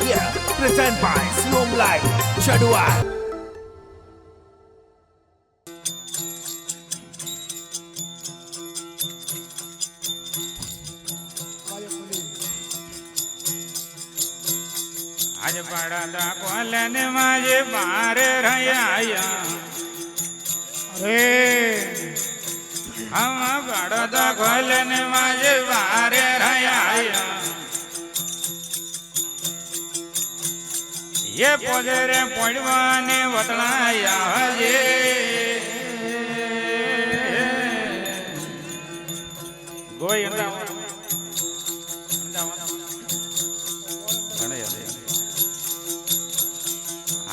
Yeah, present by Siom Live, Chadua. आज बड़ा colon माजे मारे रया रे हम बड़ा कोलन माजे मारे रया ये पोदरे पड़वाने बतलाया जे गोयंदा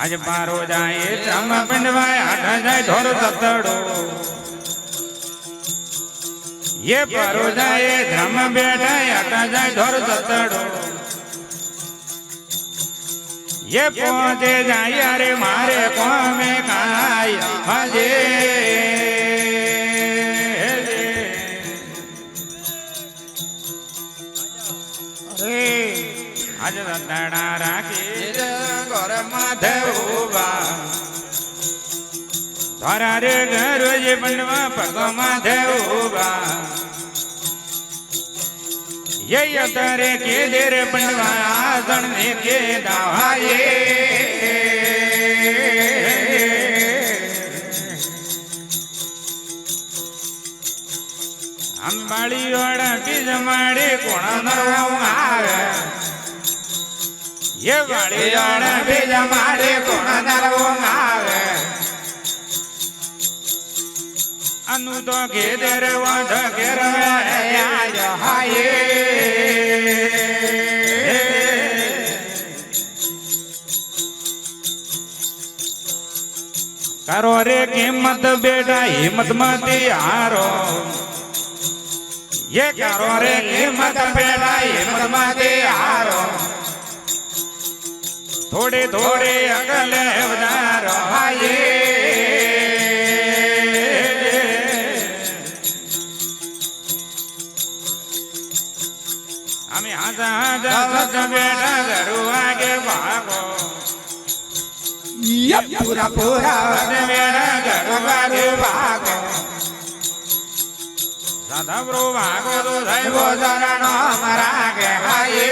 आज पारो जाए त्रम पिंडवाय आठ जाए धोर ततड़ो ये पारो जाए त्रम बेटा आठ जाए धोर ततड़ो ये पहुंचे जाए अरे मारे को में काय हजे अरे आज दड़ा राखी माथे उबा धरा रे घर जे बनवा पग माथे उबा ये यतरे के देर बनवा आसन ने के दावाए हम बाड़ी वाड़ा की जमाड़े कोण नरवा आवे ये वाड़ी वाड़ा भी जमाड़े कोण नरवा आवे अनु तो के देर वाध के आज हाये करो रे कीमत बेटा हिम्मत मत हारो ये करो रे कीमत बेटा हिम्मत मत हारो थोड़े थोड़े अकल उदारो हाये हमें हाजा हाजा सच बेटा घरू आगे भागो पूरा पूरा बेटा घरू आगे भागो दादा ब्रो भागो तो साहिबो चरणो मरा के हाये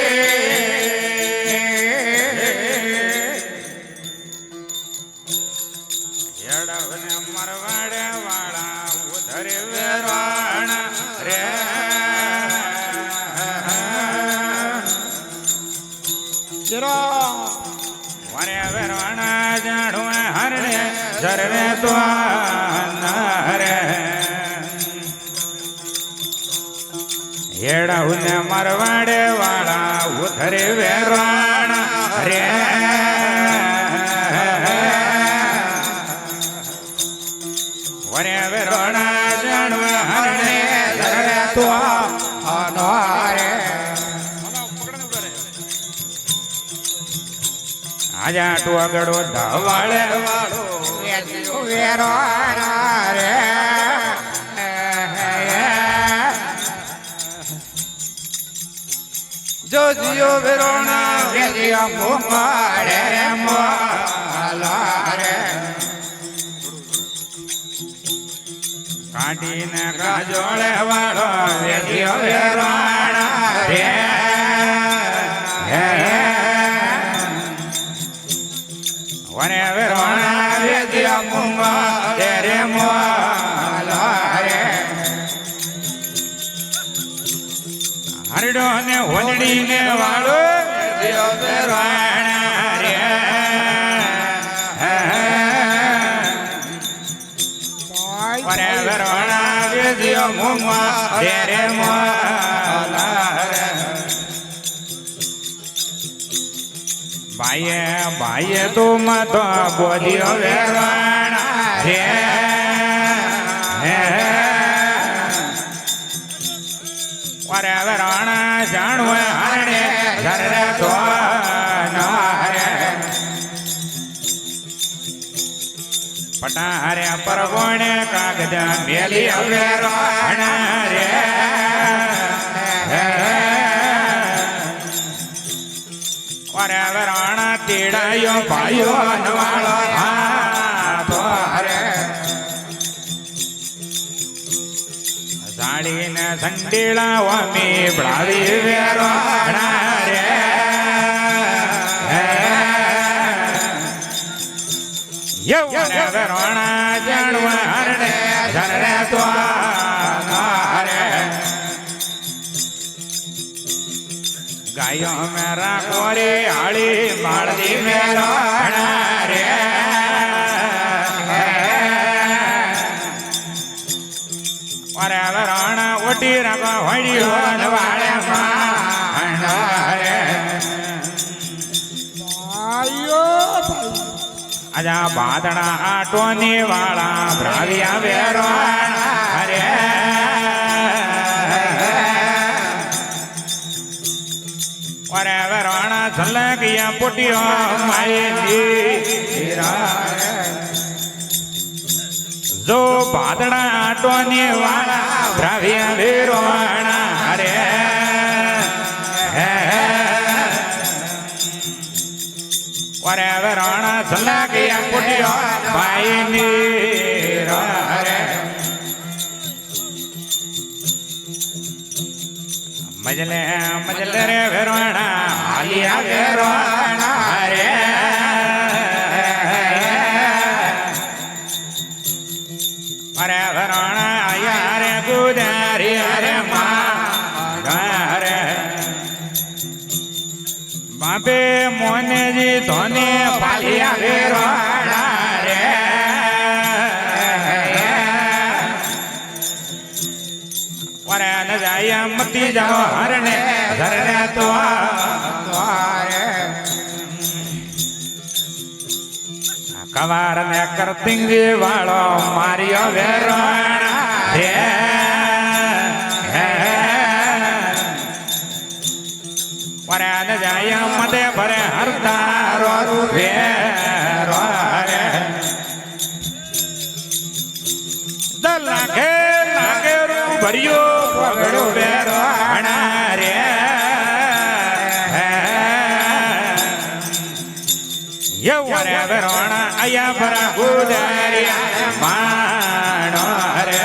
येड़वने मरवाड़े वाला उधर वेराण रे वरे वेराणा जाणू हरणे सर्वे तो हरे येड़वने मरवाड़े वाला उधर वेराण रे वरे वेराणा जाणू हरणे सर्वे तो हरे आजा टू अगड़ो धवाले वालो वेराणा रे जो जियो वेराणा वेजिया मोमारे मोला रे काटी ने काजोले वालो वेजियो वेराणा रे वने वेराणा वेजिया मुंगा तेरे मोला रे हरडो ने होजड़ी ने वालो वेजियो वेराणा रे वने वेराणा वेजिया मुंगा तेरे मोला रे भाइये भाइये तो मत बोलियो वेराणा रे वरे वेराणा जाणू हरणे घरे तो नारे पटा हरे परगोणे कागद मेली वेराणा रे વરણ તેડાયો ભાઈઓ નવાળો હાથો રે સાડીને સંડીલા ઓમી ભળાવી વેરવાણા રે યૌવન વેરવાણા જાણવા હરણે ધરણે તો રે ગાયો મેરા કોરે આળી માળદી મેરવાણા રે વરણ ઓટી રાખો હોળીઓ નવાળે રે આજા બાદડા આટોની વાળા ભ્રાવ્યા વેરવાણા રે વરણ ઝલકિયા પોટીઓ માયની જો બાદડા આટોની વાળા ભ્રાવ્યા વેરવાણા રે વરણ ઝલકિયા પોટીઓ માયની રે મજલે મજલે રે વેરવાણા હાલિયા વેરવાણા રે વરણ આયા રે ગુદારી રે મા રે બાપે મોનેજી ધોને પાલિયા વેરવાણા રે વરણ જાય મતી જાઓ હરણે ધરણે તો કવાર ને કરતિંગી વાળો માર્યો વેરવાણા રે વરણ જાય મદે ભરે હરતારો રે લાગે લાગે રૂ ભર્યો પગડો વેરવાણા રે યૌવન વેરવાણા આયા ભરા ગુદારિયા માણો રે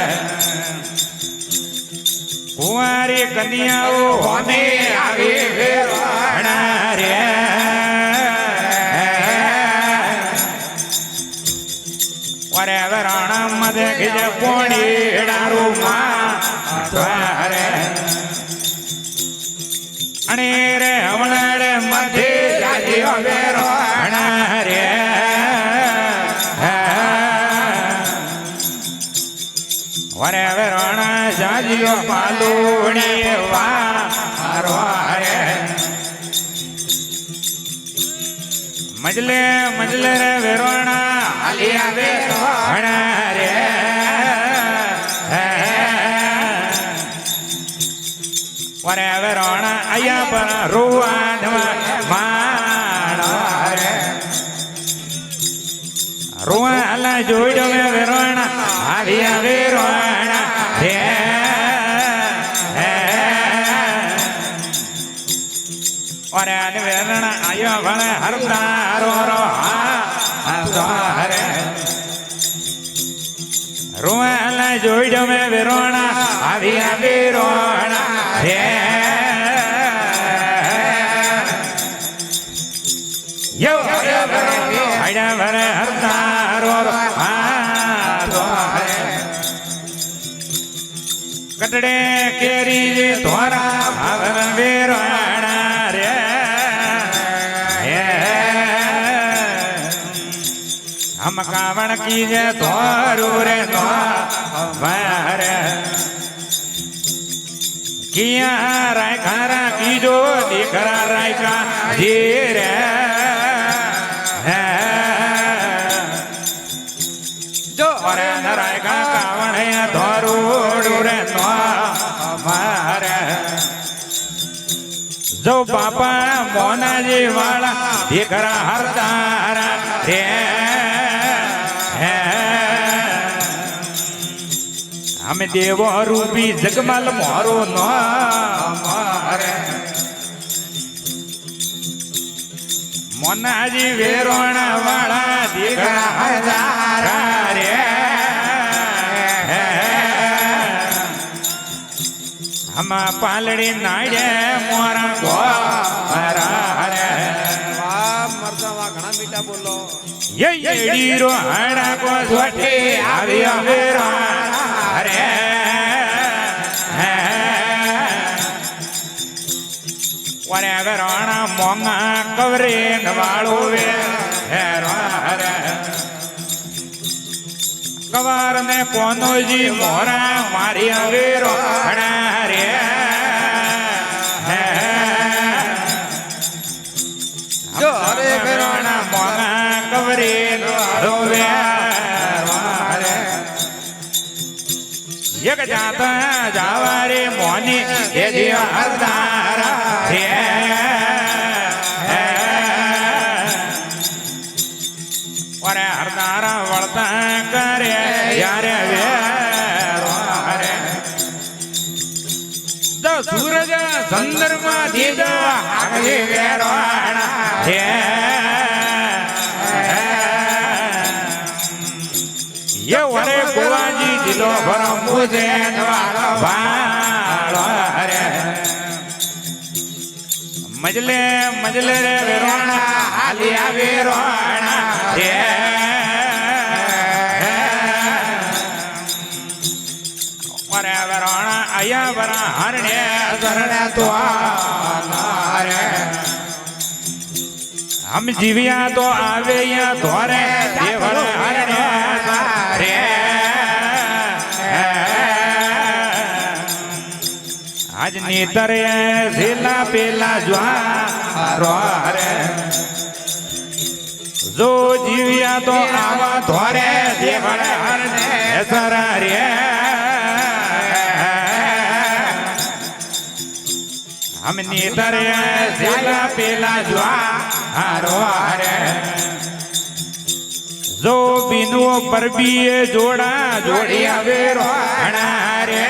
કુંવારી કન્યાઓ હોમે આવી વેરવાણા રે વરણ મદે ગીજે પોણી ડારું માં રે અણે રે હમણાં મધે જાજીઓ વેરવાણા રે વરણ જાજીઓ પાલુણી વારો રે મજલે મજલે રે વેરવાણા હાલિયા વેરવાણા રે વરણ આયા પર રૂવાન માણો રે રૂવાલા જોડ્યો મે વેરવાણા હાલિયા વેરવાણા રે વરણ વેરણા આયો ભણે હરતારો રો રે રૂવાલા જોડ્યો મે વેરવાણા હાલિયા વેરવાણા રે યો આયા ભરે હરતારો રો કટડે કેરી ધોરા ભાવન વેરવાણા રે હમ કાવણ કીજે ધોરું રે નો મારે કિયા રાય ખારા કીજો દીકરા રાયકા ધીરે જો રે રાયકા કાવણ ધોરું રે નો મારે જો બાપા મોનાજી વાળા દીકરા હરતારા રે અમે દેવો રૂપી જગમાલ મારો નો મારે મોનાજી વેરોણ વાળા દીકરા હજારા રે હમા પાલડી નાડે મોરા ગોરા રે વાહ મરદા વાહ ઘણા મીઠા બોલો યે ડીરો હાડા કો જોઠી આવ્યો વેરોણ રે વરે વેરોણ મોંગા કવરે નવાળો વેરોણ રે કવાર ને કોનોજી મોરા મારી વેરોણ રે જો હરે વેરોણ મોંગા કવરે નવાળો વેરોણ રે એક જાતા જાવારે મોની એ દિયા હરદારા રે ઓરે હરદારા વળતા કરે યારે વેરે તો સૂરજ ચંદ્રમાં દીદો આગી વેરોણ હે ये वरे बुवाजी दिलो भरो मुझे नवालो भालो रे मजले मजले रे वेरोणा हालिया वेरोणा रे वरे वेरोणा आया वरा हरणे सरणे तो रे हम जीविया तो आवे या धोरे देवल हरणे रे आज नीतरे जिला पेला ज्वारो रे जो जीविया तो आवा धोरे देवल हरणे सरा रे हम नीतरे जिला पेला ज्वारो रे जो बिनु परबीए जोड़ा जोड़िया वेरोण रे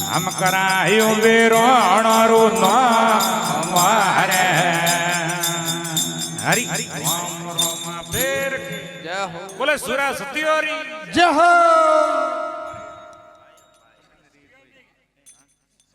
हम करायो वेरोण रो नो मारे हरि जय हो बोले सुरा सत्योरी जय हो